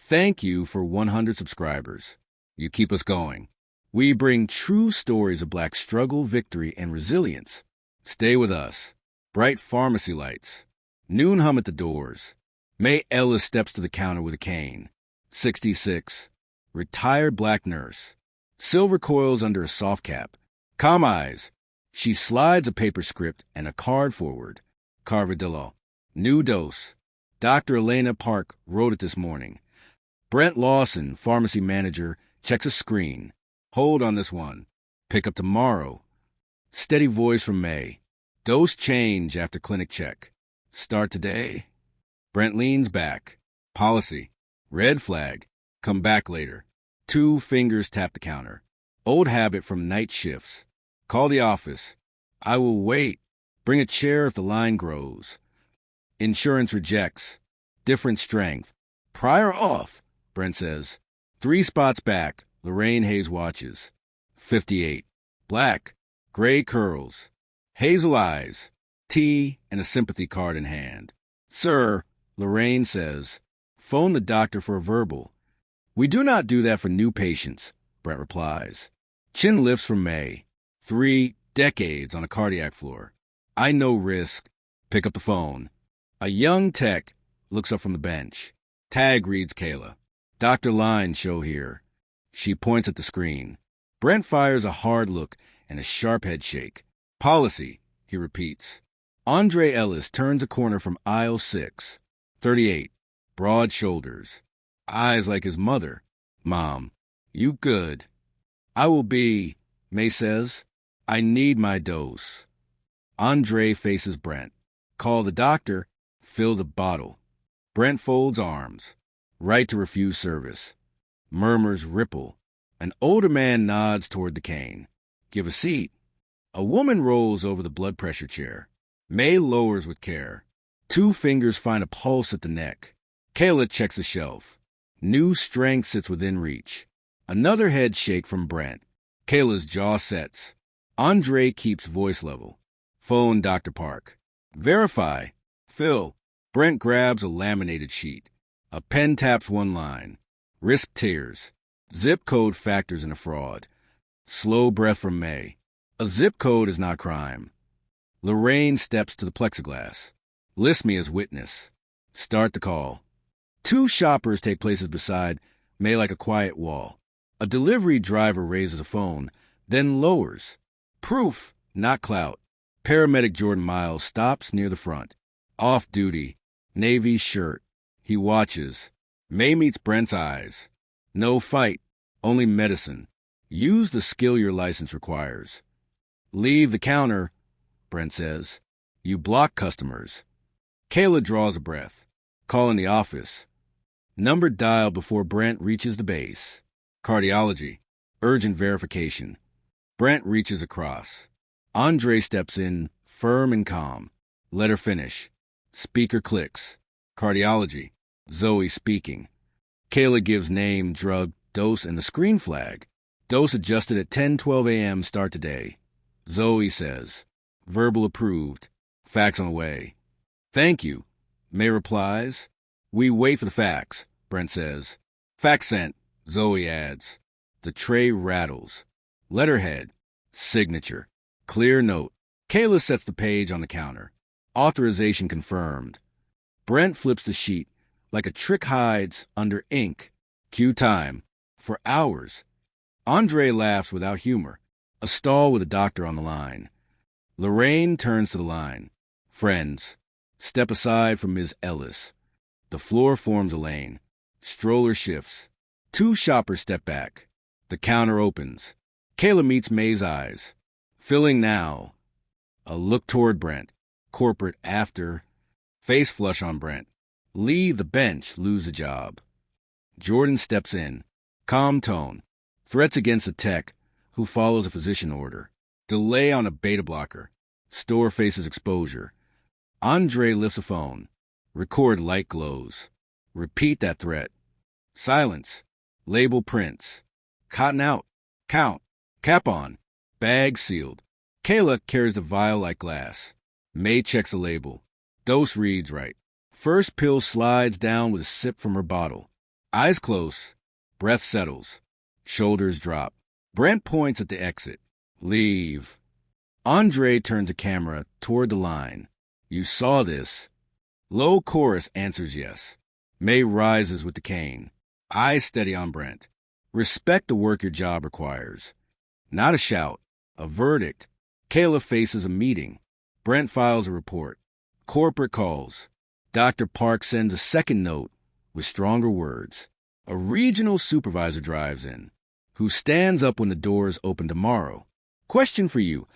Thank you for 100 subscribers. You keep us going. We bring true stories of Black struggle, victory, and resilience. Stay with us. Bright pharmacy lights. Noon hum at the doors. May Ellis steps to the counter with a cane. 66. Retired Black nurse. Silver coils under a soft cap. Calm eyes. She slides a paper script and a card forward. Carvedillo. New dose. Dr. Elena Park wrote it this morning. Brent Lawson, pharmacy manager, checks a screen. Hold on this one. Pick up tomorrow. Steady voice from May. Dose change after clinic check. Start today. Brent leans back. Policy. Red flag. Come back later. 2 fingers tap the counter. Old habit from night shifts. Call the office. I will wait. Bring a chair if the line grows. Insurance rejects. Different strength. Prior off, Brent says. 3 spots back. Lorraine Hayes watches. 58. Black. Gray curls. Hazel eyes. Tea and a sympathy card in hand. Sir, Lorraine says. Phone the doctor for a verbal. We do not do that for new patients, Brent replies. Chin lifts from May. 3 decades on a cardiac floor. I know risk. Pick up the phone. A young tech looks up from the bench. Tag reads Kayla. Dr. Line show here. She points at the screen. Brent fires a hard look and a sharp head shake. Policy, he repeats. Andre Ellis turns a corner from aisle 6. 38. Broad shoulders. Eyes like his mother. Mom, you good. I will be, May says. I need my dose. Andre faces Brent. Call the doctor. Fill the bottle. Brent folds arms. Right to refuse service. Murmurs ripple. An older man nods toward the cane. Give a seat. A woman rolls over the blood pressure chair. May lowers with care. 2 fingers find a pulse at the neck. Kayla checks a shelf. New strength sits within reach. Another head shake from Brent. Kayla's jaw sets. Andre keeps voice level. Phone Dr. Park. Verify. Fill. Brent grabs a laminated sheet. A pen taps 1 line. Risk tears. Zip code factors in a fraud. Slow breath from May. A zip code is not crime. Lorraine steps to the plexiglass. List me as witness. Start the call. 2 shoppers take places beside May like a quiet wall. A delivery driver raises a phone, then lowers. Proof, not clout. Paramedic Jordan Miles stops near the front. Off duty. Navy shirt. He watches. May meets Brent's eyes. No fight, only medicine. Use the skill your license requires. Leave the counter, Brent says. You block customers. Kayla draws a breath. Call in the office. Number dialed before Brent reaches the base. Cardiology. Urgent verification. Brent reaches across. Andre steps in, firm and calm. Let her finish. Speaker clicks. Cardiology. Zoe speaking. Kayla gives name, drug, dose, and the screen flag. Dose adjusted at 10:12 a.m. Start today. Zoe says. Verbal approved. Fax on the way. Thank you. May replies. We wait for the fax, Brent says. Fax sent, Zoe adds. The tray rattles. Letterhead. Signature. Clear note. Kayla sets the page on the counter. Authorization confirmed. Brent flips the sheet like a trick hides under ink. Cue time. For hours. Andre laughs without humor. A stall with a doctor on the line. Lorraine turns to the line. Friends. Step aside from Ms. Ellis. The floor forms a lane. Stroller shifts. 2 shoppers step back. The counter opens. Kayla meets May's eyes. Filling now. A look toward Brent. Corporate after. Face flush on Brent. Leave the bench, lose the job. Jordan steps in. Calm tone. Threats against a tech who follows a physician order. Delay on a beta blocker. Store faces exposure. Andre lifts a phone. Record light glows. Repeat that threat. Silence. Label prints. Cotton out. Count. Cap on. Bag sealed. Kayla carries the vial like glass. May checks the label. Dose reads right. First pill slides down with a sip from her bottle. Eyes close. Breath settles. Shoulders drop. Brent points at the exit. Leave. Andre turns the camera toward the line. You saw this. Low chorus answers yes. May rises with the cane. Eyes steady on Brent. Respect the work your job requires. Not a shout. A verdict. Kayla faces a meeting. Brent files a report. Corporate calls. Dr. Park sends a second note with stronger words. A regional supervisor drives in, who stands up when the doors open tomorrow. Question for you.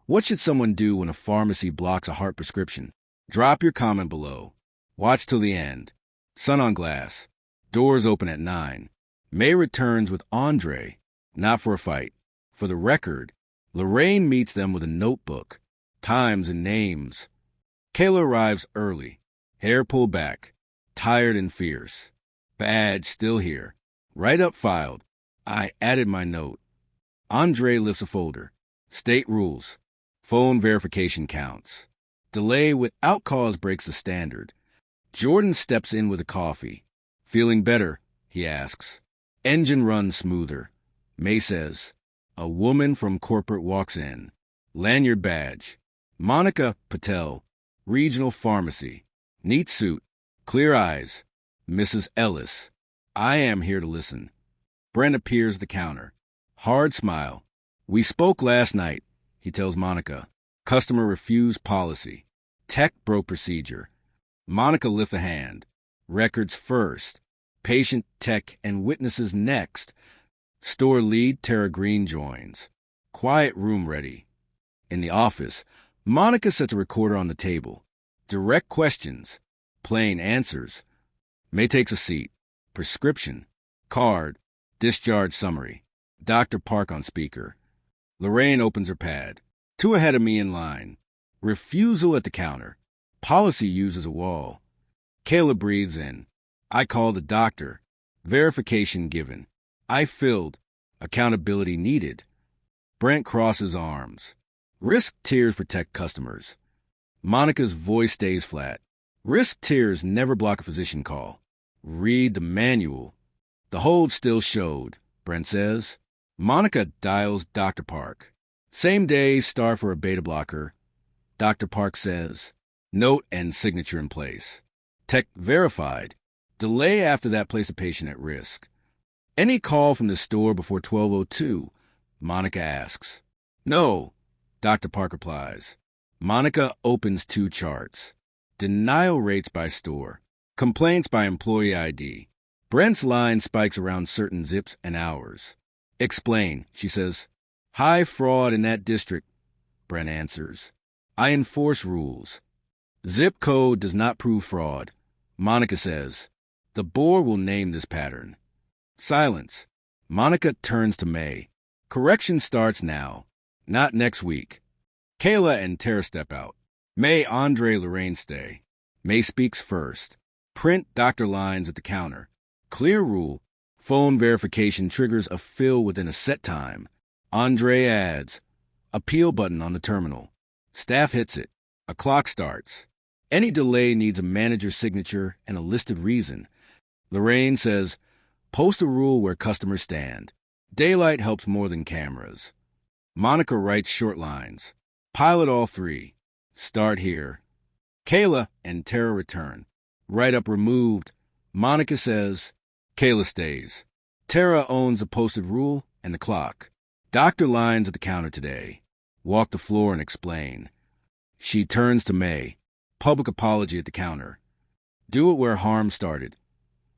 What should someone do when a pharmacy blocks a heart prescription? Drop your comment below. Watch till the end. Sun on glass. Doors open at 9. May returns with Andre, not for a fight. For the record, Lorraine meets them with a notebook, times and names. Kayla arrives early, hair pulled back, tired and fierce. Badge still here. Write-up filed. I added my note. Andre lifts a folder. State rules. Phone verification counts. Delay without cause breaks the standard. Jordan steps in with a coffee. Feeling better, he asks. Engine runs smoother. May says. A woman from corporate walks in. Lanyard badge. Monica Patel, regional pharmacy. Neat suit. Clear eyes. Mrs. Ellis. I am here to listen. Brent appears at the counter. Hard smile. We spoke last night, he tells Monica. Customer refused policy. Tech broke procedure. Monica lifts a hand. Records first. Patient, tech, and witnesses next. Store lead Tara Green joins. Quiet room ready. In the office, Monica sets a recorder on the table. Direct questions. Plain answers. May takes a seat. Prescription. Card. Discharge summary. Dr. Park on speaker. Lorraine opens her pad. 2 ahead of me in line. Refusal at the counter. Policy uses a wall. Kayla breathes in. I call the doctor. Verification given. I filled. Accountability needed. Brent crosses arms. Risk tiers protect customers. Monica's voice stays flat. Risk tiers never block a physician call. Read the manual. The hold still showed, Brent says. Monica dials Dr. Park. Same day, start for a beta blocker. Dr. Park says, note and signature in place. Tech verified. Delay after that place a patient at risk. Any call from the store before 12:02? Monica asks. No, Dr. Park replies. Monica opens 2 charts. Denial rates by store. Complaints by employee ID. Brent's line spikes around certain zips and hours. Explain, she says. High fraud in that district, Brent answers. I enforce rules. Zip code does not prove fraud. Monica says. The board will name this pattern. Silence. Monica turns to May. Correction starts now, not next week. Kayla and Tara step out. May, Andre, Lorraine stay. May speaks first. Print doctor lines at the counter. Clear rule. Phone verification triggers a fill within a set time. Andre adds. Appeal button on the terminal. Staff hits it. A clock starts. Any delay needs a manager's signature and a listed reason. Lorraine says, post a rule where customers stand. Daylight helps more than cameras. Monica writes short lines. Pilot all 3. Start here. Kayla and Tara return. Write-up removed. Monica says, Kayla stays. Tara owns the posted rule and the clock. Doctor lines at the counter today. Walk the floor and explain. She turns to May. Public apology at the counter. Do it where harm started.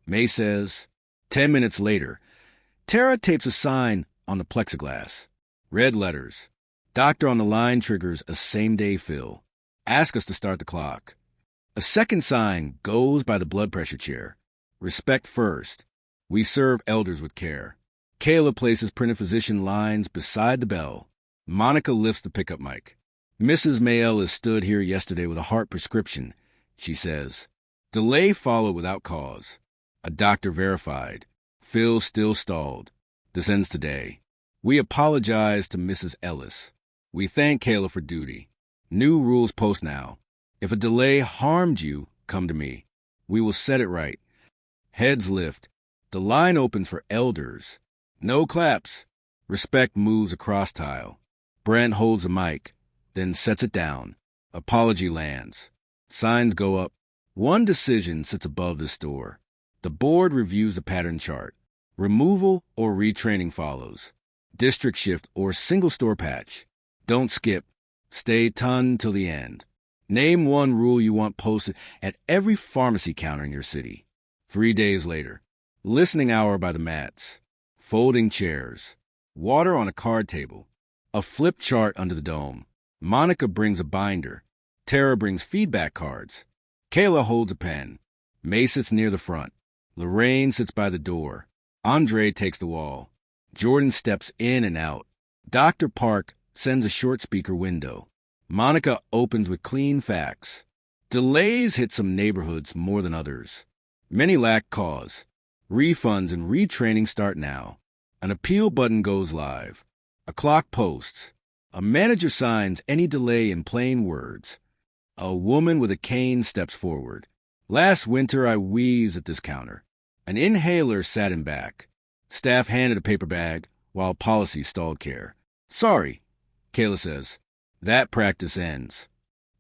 May says, 10 minutes later. Tara tapes a sign on the plexiglass. Red letters. Doctor on the line triggers a same-day fill. Ask us to start the clock. A second sign goes by the blood pressure chair. Respect first. We serve elders with care. Kayla places printed physician lines beside the bell. Monica lifts the pickup mic. Mrs. Mayell is stood here yesterday with a heart prescription, she says. Delay followed without cause. A doctor verified. Phil still stalled. This ends today. We apologize to Mrs. Ellis. We thank Kayla for duty. New rules post now. If a delay harmed you, come to me. We will set it right. Heads lift. The line opens for elders. No claps. Respect moves across tile. Brent holds the mic, then sets it down. Apology lands. Signs go up. One decision sits above the store. The board reviews the pattern chart. Removal or retraining follows. District shift or single store patch. Don't skip. Stay ton till the end. Name one rule you want posted at every pharmacy counter in your city. 3 days later. Listening hour by the mats. Folding chairs. Water on a card table. A flip chart under the dome. Monica brings a binder. Tara brings feedback cards. Kayla holds a pen. May sits near the front. Lorraine sits by the door. Andre takes the wall. Jordan steps in and out. Dr. Park sends a short speaker window. Monica opens with clean facts. Delays hit some neighborhoods more than others. Many lack cause. Refunds and retraining start now. An appeal button goes live. A clock posts. A manager signs any delay in plain words. A woman with a cane steps forward. Last winter I wheezed at this counter. An inhaler sat in back. Staff handed a paper bag while policy stalled care. Sorry, Kayla says. That practice ends.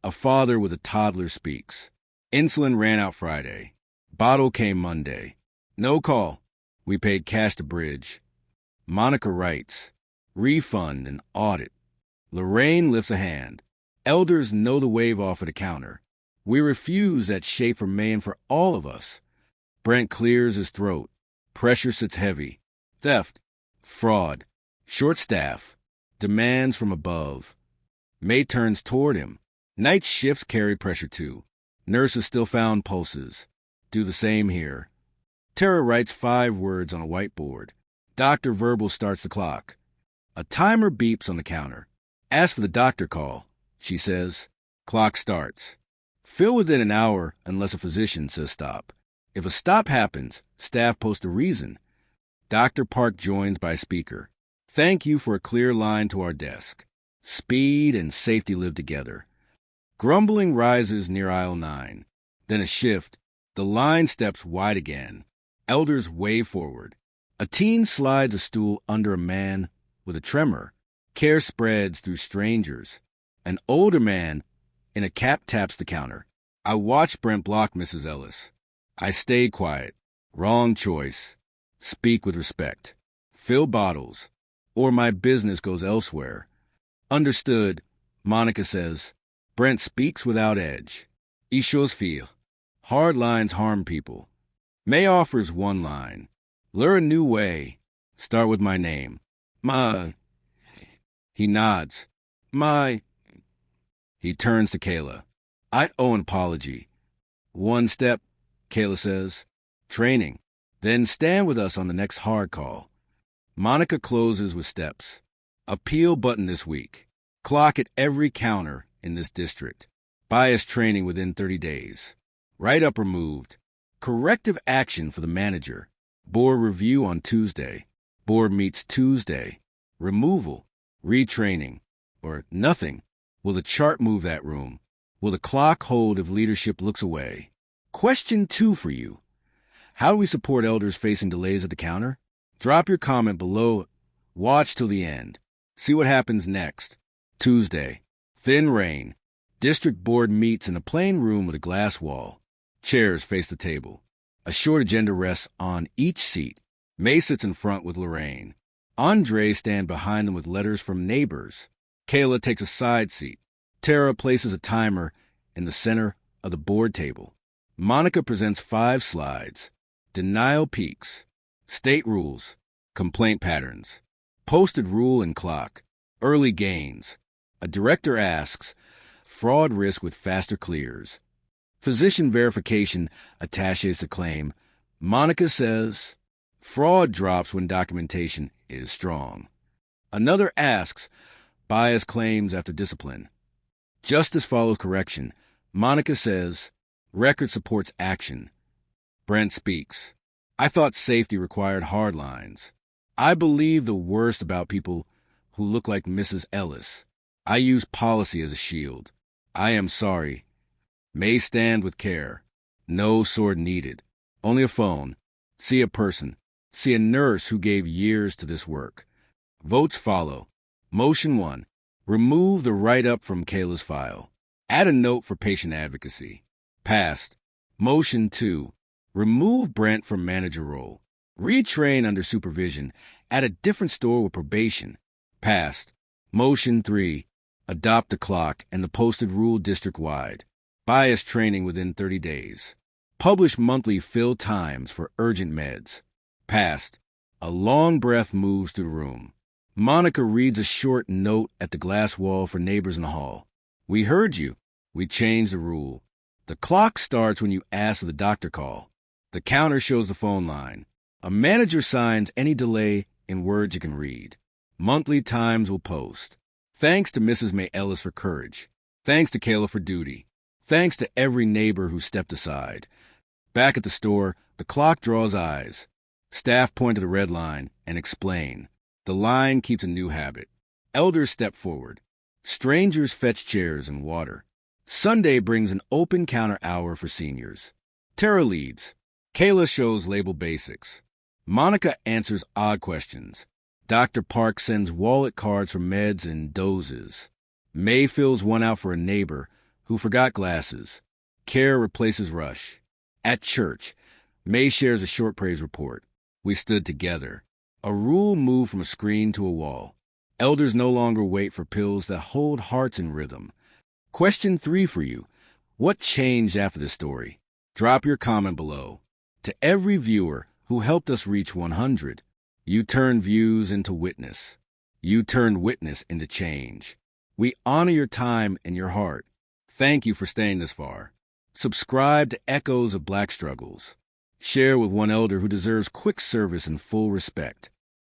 A father with a toddler speaks. Insulin ran out Friday. Bottle came Monday. No call. We paid cash to bridge. Monica writes. Refund and audit. Lorraine lifts a hand. Elders know the wave off at the counter. We refuse that shape for May and for all of us. Brent clears his throat. Pressure sits heavy. Theft. Fraud. Short staff. Demands from above. May turns toward him. Night shifts carry pressure too. Nurses still found pulses. Do the same here. Tara writes 5 words on a whiteboard. Dr. Verbal starts the clock. A timer beeps on the counter. Ask for the doctor call, she says. Clock starts. Fill within an hour unless a physician says stop. If a stop happens, staff post a reason. Dr. Park joins by speaker. Thank you for a clear line to our desk. Speed and safety live together. Grumbling rises near aisle 9. Then a shift. The line steps wide again. Elders wave forward. A teen slides a stool under a man with a tremor. Care spreads through strangers. An older man in a cap taps the counter. I watch Brent block Mrs. Ellis. I stay quiet. Wrong choice. Speak with respect. Fill bottles. Or my business goes elsewhere. Understood, Monica says. Brent speaks without edge. Ich chose viel. Hard lines harm people. May offers one line. Lure a new way. Start with my name. My. He nods. My. He turns to Kayla. I owe an apology. 1 step, Kayla says. Training. Then stand with us on the next hard call. Monica closes with steps. Appeal button this week. Clock at every counter in this district. Bias training within 30 days. Write-up removed. Corrective action for the manager. Board review on Tuesday. Board meets Tuesday. Removal. Retraining. Or nothing. Will the chart move that room? Will the clock hold if leadership looks away? Question 2 for you. How do we support elders facing delays at the counter? Drop your comment below. Watch till the end. See what happens next. Tuesday. Thin rain. District board meets in a plain room with a glass wall. Chairs face the table. A short agenda rests on each seat. May sits in front with Lorraine. Andre stands behind them with letters from neighbors. Kayla takes a side seat. Tara places a timer in the center of the board table. Monica presents 5 slides. Denial peaks. State rules. Complaint patterns. Posted rule and clock. Early gains. A director asks, fraud risk with faster clears. Physician verification attaches to claim. Monica says, fraud drops when documentation is strong. Another asks, bias claims after discipline. Justice follows correction. Monica says, record supports action. Brent speaks. I thought safety required hard lines. I believe the worst about people who look like Mrs. Ellis. I use policy as a shield. I am sorry. May stand with care. No sword needed. Only a phone. See a person. See a nurse who gave years to this work. Votes follow. Motion 1. Remove the write-up from Kayla's file. Add a note for patient advocacy. Passed. Motion 2. Remove Brent from manager role. Retrain under supervision. Add a different store with probation. Passed. Motion 3. Adopt the clock and the posted rule district-wide. Bias training within 30 days. Publish monthly fill times for urgent meds. Passed. A long breath moves through the room. Monica reads a short note at the glass wall for neighbors in the hall. We heard you. We changed the rule. The clock starts when you ask for the doctor call. The counter shows the phone line. A manager signs any delay in words you can read. Monthly times will post. Thanks to Mrs. May Ellis for courage. Thanks to Kayla for duty. Thanks to every neighbor who stepped aside. Back at the store, the clock draws eyes. Staff point to the red line and explain. The line keeps a new habit. Elders step forward. Strangers fetch chairs and water. Sunday brings an open counter hour for seniors. Tara leads. Kayla shows label basics. Monica answers odd questions. Dr. Park sends wallet cards for meds and doses. May fills one out for a neighbor who forgot glasses. Care replaces Rush. At church, May shares a short praise report. We stood together. A rule moved from a screen to a wall. Elders no longer wait for pills that hold hearts in rhythm. Question 3 for you. What changed after this story? Drop your comment below. To every viewer who helped us reach 100, you turned views into witness. You turned witness into change. We honor your time and your heart. Thank you for staying this far. Subscribe to Echoes of Black Struggles. Share with one elder who deserves quick service and full respect.